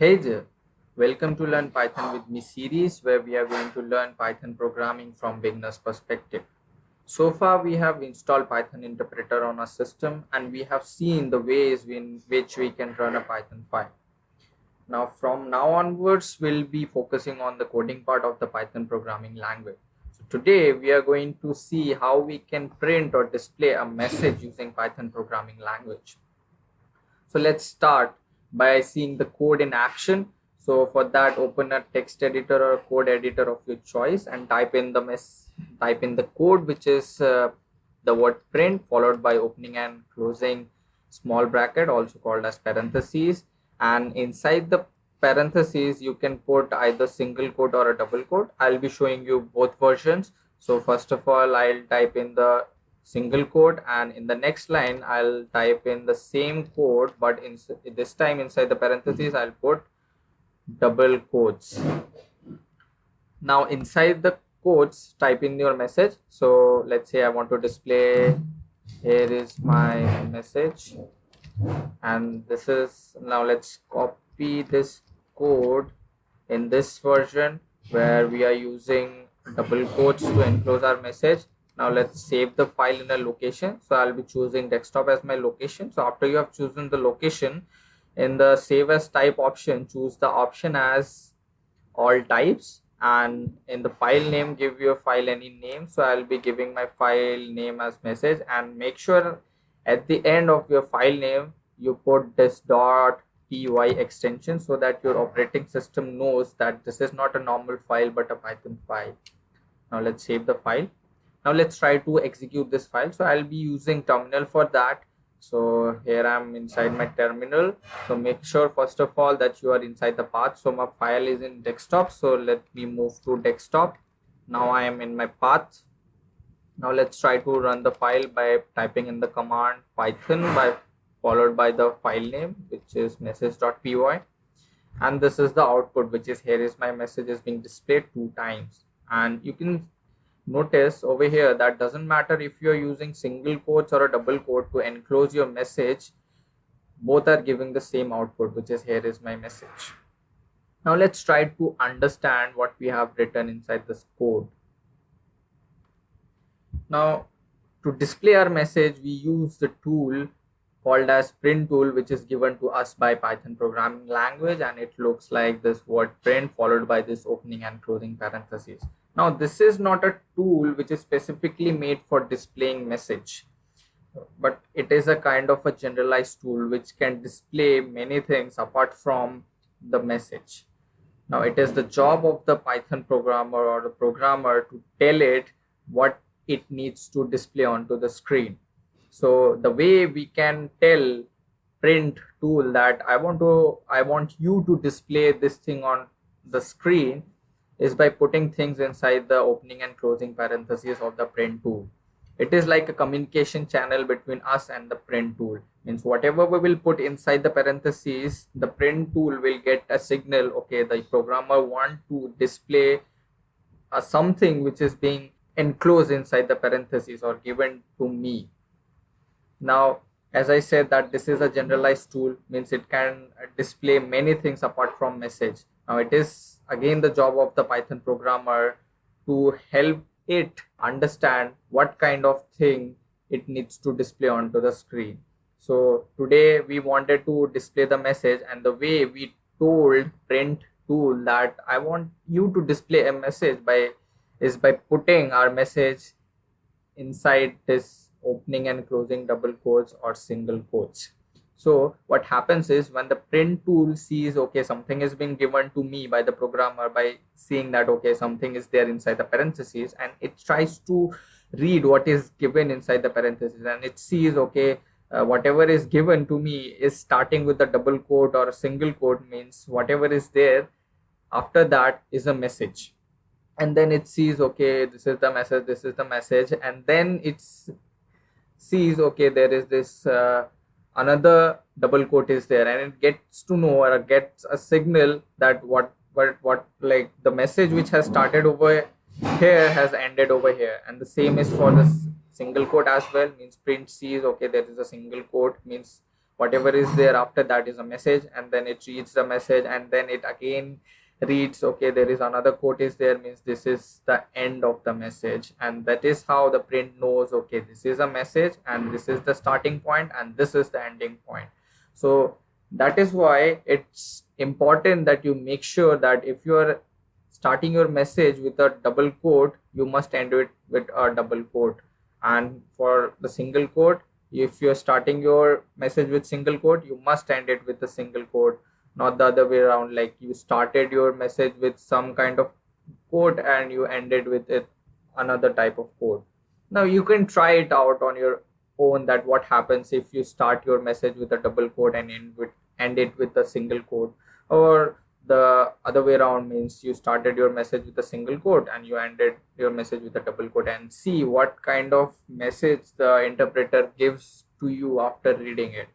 Hey there, welcome to Learn Python with Me series where we are going to learn Python programming from beginner's perspective. So far we have installed Python interpreter on our system and we have seen the ways in which we can run a Python file. Now from now onwards we'll be focusing on the coding part of the Python programming language. So today we are going to see how we can print or display a message using Python programming language. So let's start by seeing the code in action. So for that, open a text editor or code editor of your choice and type in the code, which is the word print followed by opening and closing small bracket, also called as parentheses. And inside the parentheses, you can put either single quote or a double quote. I'll be showing you both versions. So first of all, I'll type in the single quote, and in the next line I'll type in the same code, but this time inside the parentheses I'll put double quotes. Now inside the quotes, type in your message. So let's say I want to display, here is my message, and this is, now let's copy this code in this version where we are using double quotes to enclose our message. Now let's save the file in a location. So I'll be choosing desktop as my location. So after you have chosen the location, in the save as type option, choose the option as all types, and in the file name give your file any name. So I'll be giving my file name as message, and make sure at the end of your file name you put this .py extension so that your operating system knows that this is not a normal file but a Python file. Now let's save the file. Now let's try to execute this file. So I'll be using terminal for that. So here I'm inside my terminal. So make sure first of all that you are inside the path. So my file is in desktop. So let me move to desktop. Now I am in my path. Now let's try to run the file by typing in the command python followed by the file name, which is message.py. And this is the output, which is, here is my message is being displayed 2 times. And you can notice over here that doesn't matter if you're using single quotes or a double quote to enclose your message, both are giving the same output, which is, here is my message. Now let's try to understand what we have written inside this code. Now to display our message, we use the tool called as print tool, which is given to us by Python programming language, and it looks like this word print followed by this opening and closing parentheses. Now this is not a tool which is specifically made for displaying message, but it is a kind of a generalized tool which can display many things apart from the message. Now it is the job of the Python programmer or the programmer to tell it what it needs to display onto the screen. So the way we can tell print tool that I want you to display this thing on the screen is by putting things inside the opening and closing parentheses of the print tool. It is like a communication channel between us and the print tool. Means whatever we will put inside the parentheses, the print tool will get a signal, okay, the programmer want to display something which is being enclosed inside the parentheses or given to me. Now, as I said that this is a generalized tool, means it can display many things apart from message. Now it is again the job of the Python programmer to help it understand what kind of thing it needs to display onto the screen. So today we wanted to display the message, and the way we told print tool that I want you to display a message is by putting our message inside this opening and closing double quotes or single quotes. So what happens is when the print tool sees, okay, something is being given to me by the programmer, by seeing that, okay, something is there inside the parentheses, and it tries to read what is given inside the parentheses, and it sees, okay, whatever is given to me is starting with the double quote or a single quote, means whatever is there after that is a message. And then it sees, okay, this is the message, and then it's sees, okay, there is this another double quote is there, and it gets to know or gets a signal that what like the message which has started over here has ended over here. And the same is for this single quote as well, means print sees, okay, there is a single quote, means whatever is there after that is a message, and then it reads the message, and then it again reads, okay, there is another quote is there, means this is the end of the message. And that is how the print knows, okay, this is a message and this is the starting point and this is the ending point. So that is why it's important that you make sure that if you are starting your message with a double quote, you must end it with a double quote. And for the single quote, if you're starting your message with single quote, you must end it with a single quote, not the other way around, like you started your message with some kind of quote and you ended with it another type of quote. Now you can try it out on your own, that what happens if you start your message with a double quote and end it with a single quote, or the other way around, means you started your message with a single quote and you ended your message with a double quote, and see what kind of message the interpreter gives to you after reading it.